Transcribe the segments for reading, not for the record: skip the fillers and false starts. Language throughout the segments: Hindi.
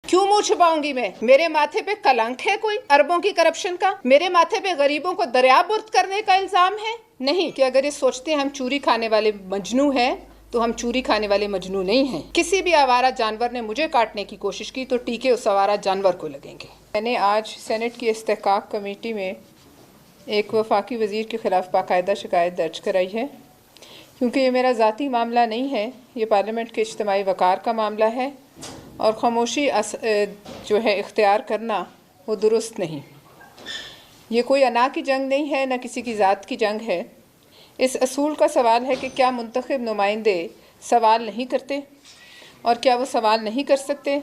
क्यों मुंह छुपाऊंगी मैं? मेरे माथे पे कलंक है कोई अरबों की करप्शन का? मेरे माथे पे गरीबों को दरियाबुर्द करने का इल्जाम है? नहीं। कि अगर ये सोचते हैं हम चूरी खाने वाले मजनू हैं तो हम चूरी खाने वाले मजनू नहीं हैं। किसी भी आवारा जानवर ने मुझे काटने की कोशिश की तो टीके उस आवारा जानवर को लगेंगे। मैंने आज सेनेट की इस्तेहकाक कमेटी में एक वफाकी वज़ीर के ख़िलाफ़ बाकायदा शिकायत दर्ज कराई है, क्योंकि ये मेरा ज़ाती मामला नहीं है, ये पार्लियामेंट के इज्तिमाई वक़ार का मामला है और ख़ामोशी जो है इख्तियार करना वो दुरुस्त नहीं। ये कोई अना की जंग नहीं है, न किसी की ज़ात की जंग है। इस असूल का सवाल है कि क्या मुंतखब नुमाइंदे सवाल नहीं करते और क्या वो सवाल नहीं कर सकते।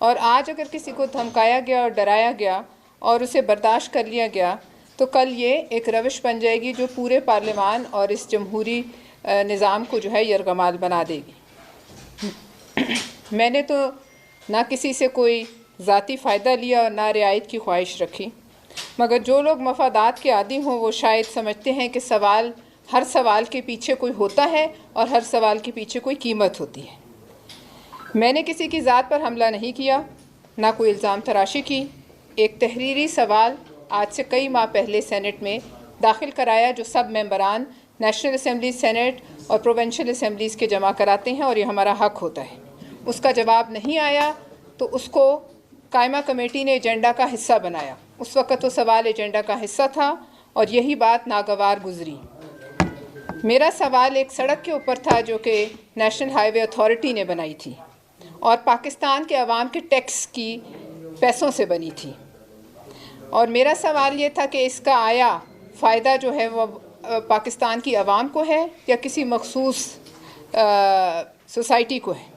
और आज अगर किसी को धमकाया गया और डराया गया और उसे बर्दाश्त कर लिया गया तो कल ये एक रविश बन जाएगी जो पूरे पार्लियामान और इस जमहूरी निज़ाम को जो है यरगमाल बना देगी। मैंने तो ना किसी से कोई ज़ाती फ़ायदा लिया और ना रियायत की ख्वाहिश रखी, मगर जो लोग मफादात के आदी हों वो शायद समझते हैं कि हर सवाल के पीछे कोई होता है और हर सवाल के पीछे कोई कीमत होती है। मैंने किसी की ज़ात पर हमला नहीं किया, ना कोई इल्ज़ाम तराशी की। एक तहरीरी सवाल आज से कई माह पहले सेनेट में दाखिल कराया जो सब मेंबरान नेशनल असम्बली, सेनेट और प्रोविंशियल असम्बलीज़ के जमा कराते हैं और ये हमारा हक़ होता है। उसका जवाब नहीं आया तो उसको कायमा कमेटी ने एजेंडा का हिस्सा बनाया। उस वक़्त तो सवाल एजेंडा का हिस्सा था और यही बात नागवार गुजरी। मेरा सवाल एक सड़क के ऊपर था जो कि नेशनल हाईवे अथॉरिटी ने बनाई थी और पाकिस्तान के अवाम के टैक्स की पैसों से बनी थी। और मेरा सवाल ये था कि इसका आया फ़ायदा जो है वो पाकिस्तान की अवाम को है या किसी मखसूस सोसाइटी को है।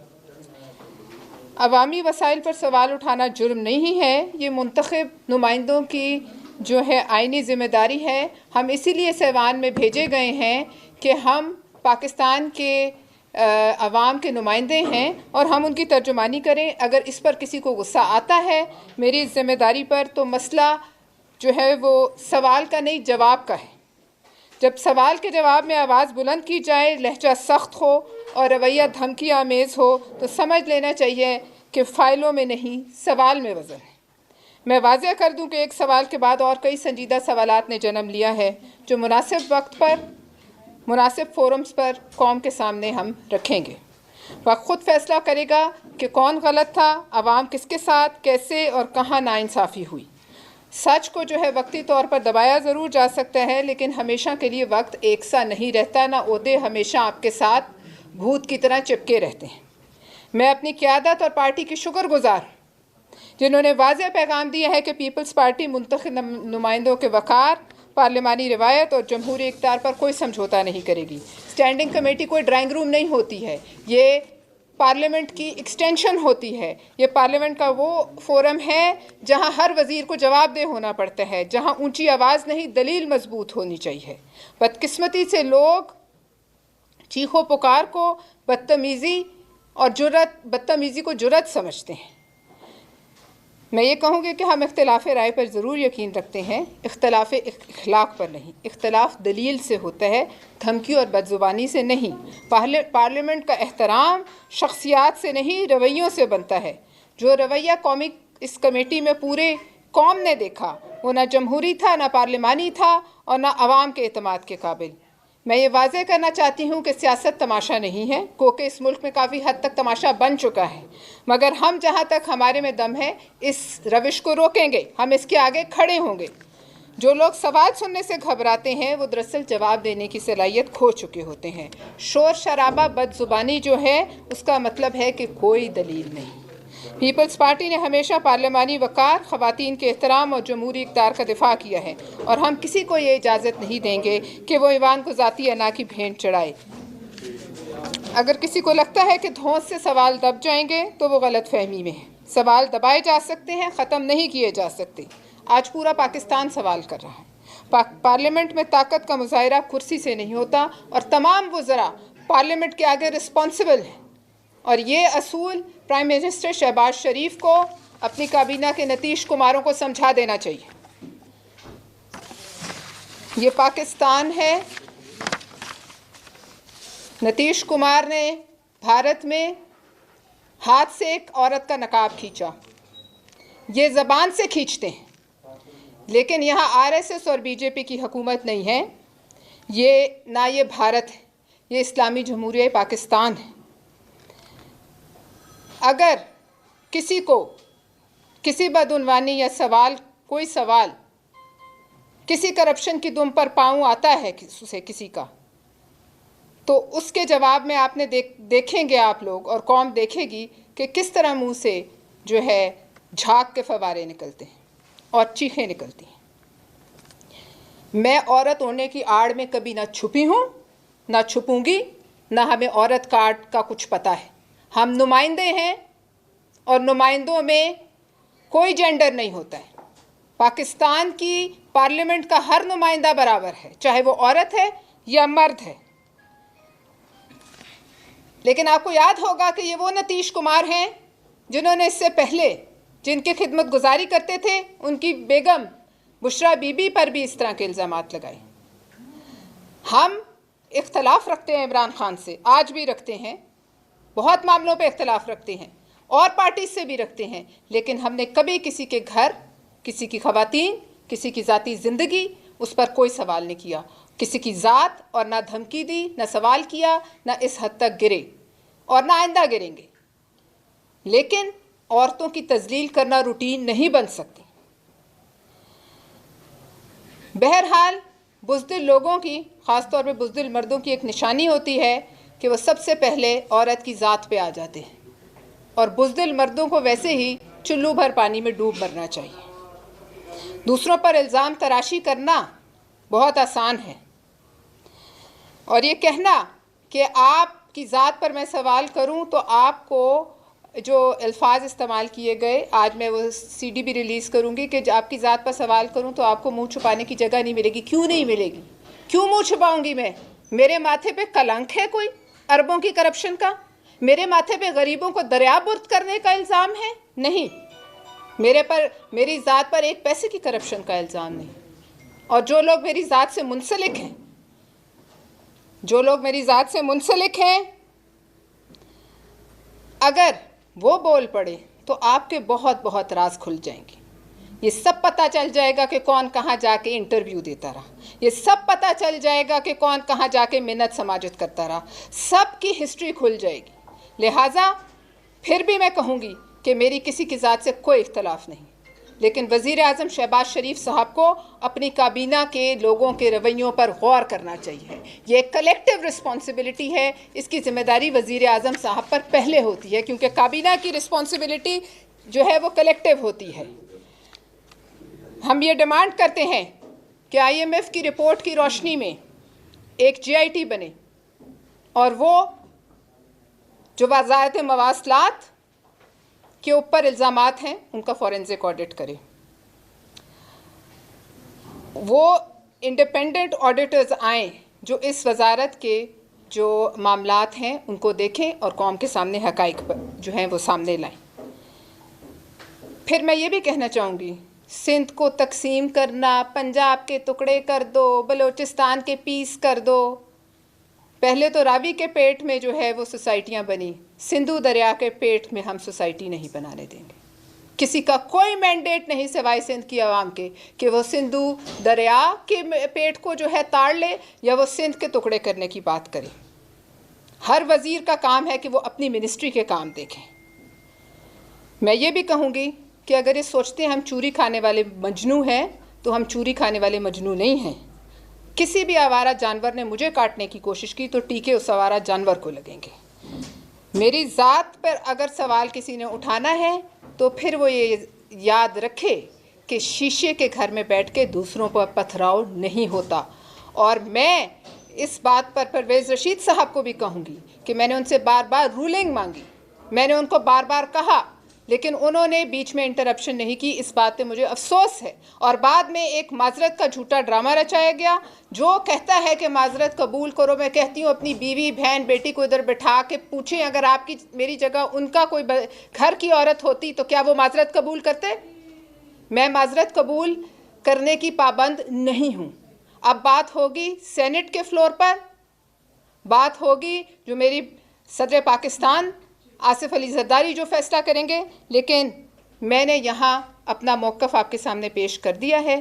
अवामी वसाइल पर सवाल उठाना जुर्म नहीं है, ये मुंतखब नुमाइंदों की जो है आईनी ज़िम्मेदारी है। हम इसीलिए इस ऐवान में भेजे गए हैं कि हम पाकिस्तान के अवाम के नुमाइंदे हैं और हम उनकी तर्जुमानी करें। अगर इस पर किसी को गुस्सा आता है मेरी ज़िम्मेदारी पर, तो मसला जो है वो सवाल का नहीं जवाब का है। जब सवाल के जवाब में आवाज़ बुलंद की जाए, लहजा सख्त हो और रवैया धमकी आमेज़ हो तो समझ लेना चाहिए कि फ़ाइलों में नहीं सवाल में वज़न है। मैं वाज़ह कर दूं कि एक सवाल के बाद और कई संजीदा सवालात ने जन्म लिया है जो मुनासिब वक्त पर मुनासिब फोरम्स पर कौम के सामने हम रखेंगे। वक्त ख़ुद फ़ैसला करेगा कि कौन गलत था, अवाम किसके साथ, कैसे और कहाँ नाइंसाफ़ी हुई। सच को जो है वक्ती तौर पर दबाया ज़रूर जा सकता है, लेकिन हमेशा के लिए वक्त एक सा नहीं रहता। ना ओहदे हमेशा आपके साथ भूत की तरह चिपके रहते हैं। मैं अपनी क़यादत और पार्टी की शुक्रगुज़ार जिन्होंने वाज़ेह पैगाम दिया है कि पीपल्स पार्टी मुंतखब नुमाइंदों के वक़ार, पार्लिमानी रिवायत और जमहूरी इक़्तिदार पर कोई समझौता नहीं करेगी। स्टैंडिंग कमेटी कोई ड्राइंग रूम नहीं होती है, ये पार्लियामेंट की एक्सटेंशन होती है। ये पार्लियामेंट का वो फोरम है जहां हर वज़ीर को जवाबदेह होना पड़ता है, जहां ऊंची आवाज़ नहीं दलील मजबूत होनी चाहिए। बदकिस्मती से लोग चीखो पुकार को बदतमीज़ी को जुर्रत समझते हैं। मैं ये कहूँगी कि हम इख्तिलाफ़ राय पर ज़रूर यकीन रखते हैं, इख्तिलाफ़ इखलाक पर नहीं। इख्तिलाफ़ दलील से होता है, धमकी और बदज़ुबानी से नहीं। पार्लियामेंट का एहतराम शख्सियात से नहीं रवैयों से बनता है। जो रवैया कौमी इस कमेटी में पूरे कौम ने देखा वो ना जमहूरी था, ना पार्लिमानी था और ना अवाम के एतमाद के काबिल। मैं ये वाज़ह करना चाहती हूँ कि सियासत तमाशा नहीं है, क्योंकि इस मुल्क में काफ़ी हद तक तमाशा बन चुका है। मगर हम जहाँ तक हमारे में दम है इस रविश को रोकेंगे, हम इसके आगे खड़े होंगे। जो लोग सवाल सुनने से घबराते हैं वो दरअसल जवाब देने की सलाहियत खो चुके होते हैं। शोर शराबा बदजुबानी जो है उसका मतलब है कि कोई दलील नहीं। पीपल्स पार्टी ने हमेशा पार्लियामानी वक़ार, ख़वातीन के एहतराम और जमहूरी इक़्तिदार का दिफा किया है और हम किसी को ये इजाज़त नहीं देंगे कि वो ईवान को ज़ाती अना की भेंट चढ़ाए। अगर किसी को लगता है कि धौंस से सवाल दब जाएंगे तो वो गलत फहमी में है। सवाल दबाए जा सकते हैं, ख़त्म नहीं किए जा सकते। आज पूरा पाकिस्तान सवाल कर रहा है। पार्लियामेंट में ताकत का मुज़ाहिरा कुर्सी से नहीं होता और तमाम वज़रा पार्लियामेंट के आगे रिस्पॉन्सिबल हैं। और ये असूल प्राइम मिनिस्टर शहबाज शरीफ को, अपनी काबीना के नीतीश कुमारों को समझा देना चाहिए। ये पाकिस्तान है। नीतीश कुमार ने भारत में हाथ से एक औरत का नकाब खींचा, ये ज़बान से खींचते हैं, लेकिन यहाँ आरएसएस और बीजेपी की हुकूमत नहीं है, ये ना ये भारत है, ये इस्लामी जमहूरिया पाकिस्तान है। अगर किसी को किसी बदउनवानी या कोई सवाल किसी करप्शन की दुम पर पाँव आता है किसी का, तो उसके जवाब में आपने देखेंगे आप लोग और कौम देखेगी कि किस तरह मुंह से जो है झाग के फवारे निकलते हैं और चीखें निकलती हैं। मैं औरत होने की आड़ में कभी ना छुपी हूँ, ना छुपूंगी, ना हमें औरत कार्ड का कुछ पता है। हम नुमाइंदे हैं और नुमाइंदों में कोई जेंडर नहीं होता है। पाकिस्तान की पार्लियामेंट का हर नुमाइंदा बराबर है, चाहे वो औरत है या मर्द है। लेकिन आपको याद होगा कि ये वो नीतीश कुमार हैं जिन्होंने इससे पहले जिनकी खिदमत गुजारी करते थे, उनकी बेगम बुशरा बीबी पर भी इस तरह के इल्ज़ामात लगाए। हम इख्तलाफ रखते हैं इमरान खान से, आज भी रखते हैं, बहुत मामलों पे इख्तलाफ रखते हैं और पार्टी से भी रखते हैं, लेकिन हमने कभी किसी के घर, किसी की ख़वातीन, किसी की ज़ाती ज़िंदगी, उस पर कोई सवाल नहीं किया। किसी की ज़ात और ना धमकी दी, ना सवाल किया, ना इस हद तक गिरे और ना आइंदा गिरेंगे। लेकिन औरतों की तजलील करना रूटीन नहीं बन सकती। बहरहाल बुज़दिल लोगों की, ख़ास तौर पे बुज़दिल मर्दों की एक निशानी होती है कि वो सबसे पहले औरत की ज़ात पे आ जाते हैं, और बुज़दिल मर्दों को वैसे ही चुल्लू भर पानी में डूब मरना चाहिए। दूसरों पर इल्ज़ाम तराशी करना बहुत आसान है, और ये कहना कि आपकी ज़ात पर मैं सवाल करूं तो आपको जो अल्फाज इस्तेमाल किए गए, आज मैं वो सीडी भी रिलीज़ करूंगी कि आपकी ज़ात पर सवाल करूं तो आपको मुंह छुपाने की जगह नहीं मिलेगी। क्यों नहीं मिलेगी? क्यों मुंह छुपाऊंगी मैं? मेरे माथे पे कलंक है कोई अरबों की करप्शन का? मेरे माथे पे गरीबों को दरियाबुर्द करने का इल्ज़ाम है? नहीं। मेरी ज़ात पर एक पैसे की करप्शन का इल्ज़ाम नहीं। और जो लोग मेरी ज़ात से मुंसलिक हैं, अगर वो बोल पड़े तो आपके बहुत बहुत राज खुल जाएंगे। ये सब पता चल जाएगा कि कौन कहाँ जाके इंटरव्यू देता रहा, ये सब पता चल जाएगा कि कौन कहाँ जाके मिन्नत समाजत करता रहा, सब की हिस्ट्री खुल जाएगी। लिहाजा फिर भी मैं कहूँगी कि मेरी किसी की ज़ात से कोई इख्तलाफ नहीं, लेकिन वज़ीर आज़म शहबाज शरीफ साहब को अपनी काबीना के लोगों के रवैयों पर गौर करना चाहिए। ये एक कलेक्टिव रिस्पॉन्सिबिलिटी है, इसकी ज़िम्मेदारी वज़ीर आज़म साहब पर पहले होती है, क्योंकि काबीना की रिस्पॉन्सिबिलिटी जो है वो कलेक्टिव होती है। हम ये डिमांड करते हैं कि IMF की रिपोर्ट की रोशनी में एक GIT बने, और वो जो वज़ारत मवासलात के ऊपर इल्ज़ामात हैं उनका फॉरेंसिक ऑडिट करे। वो इंडिपेंडेंट ऑडिटर्स आएँ जो इस वज़ारत के जो मामलात हैं उनको देखें और कौम के सामने हक़ाइक़ जो हैं वो सामने लाएं। फिर मैं ये भी कहना चाहूँगी, सिंध को तकसीम करना, पंजाब के टुकड़े कर दो, बलूचिस्तान के पीस कर दो। पहले तो रावी के पेट में जो है वो सोसाइटियाँ बनी, सिंधु दरिया के पेट में हम सोसाइटी नहीं बनाने देंगे। किसी का कोई मैंडेट नहीं सिवाय सिंध की आवाम के कि वो सिंधु दरिया के पेट को जो है ताड़ ले या वो सिंध के टुकड़े करने की बात करे। हर वज़ीर का काम है कि वो अपनी मिनिस्ट्री के काम देखें। मैं ये भी कहूँगी कि अगर ये सोचते हैं हम चूरी खाने वाले मजनू हैं, तो हम चूरी खाने वाले मजनू नहीं हैं। किसी भी आवारा जानवर ने मुझे काटने की कोशिश की तो टीके उस आवारा जानवर को लगेंगे। मेरी ज़ात पर अगर सवाल किसी ने उठाना है तो फिर वो ये याद रखे कि शीशे के घर में बैठ के दूसरों पर पथराव नहीं होता। और मैं इस बात पर परवेज़ रशीद साहब को भी कहूँगी कि मैंने उनसे बार बार रूलिंग मांगी, मैंने उनको बार बार कहा, लेकिन उन्होंने बीच में इंटरप्शन नहीं की। इस बात पे मुझे अफसोस है। और बाद में एक माजरत का झूठा ड्रामा रचाया गया जो कहता है कि माजरत कबूल करो। मैं कहती हूँ अपनी बीवी बहन बेटी को इधर बैठा के पूछें, अगर आपकी मेरी जगह उनका कोई घर की औरत होती तो क्या वो माजरत कबूल करते? मैं माजरत कबूल करने की पाबंद नहीं हूँ। अब बात होगी सेनेट के फ्लोर पर, बात होगी जो मेरी सदर पाकिस्तान आसिफ अली जरदारी जो फैसला करेंगे, लेकिन मैंने यहाँ अपना मौक़िफ़ आपके सामने पेश कर दिया है।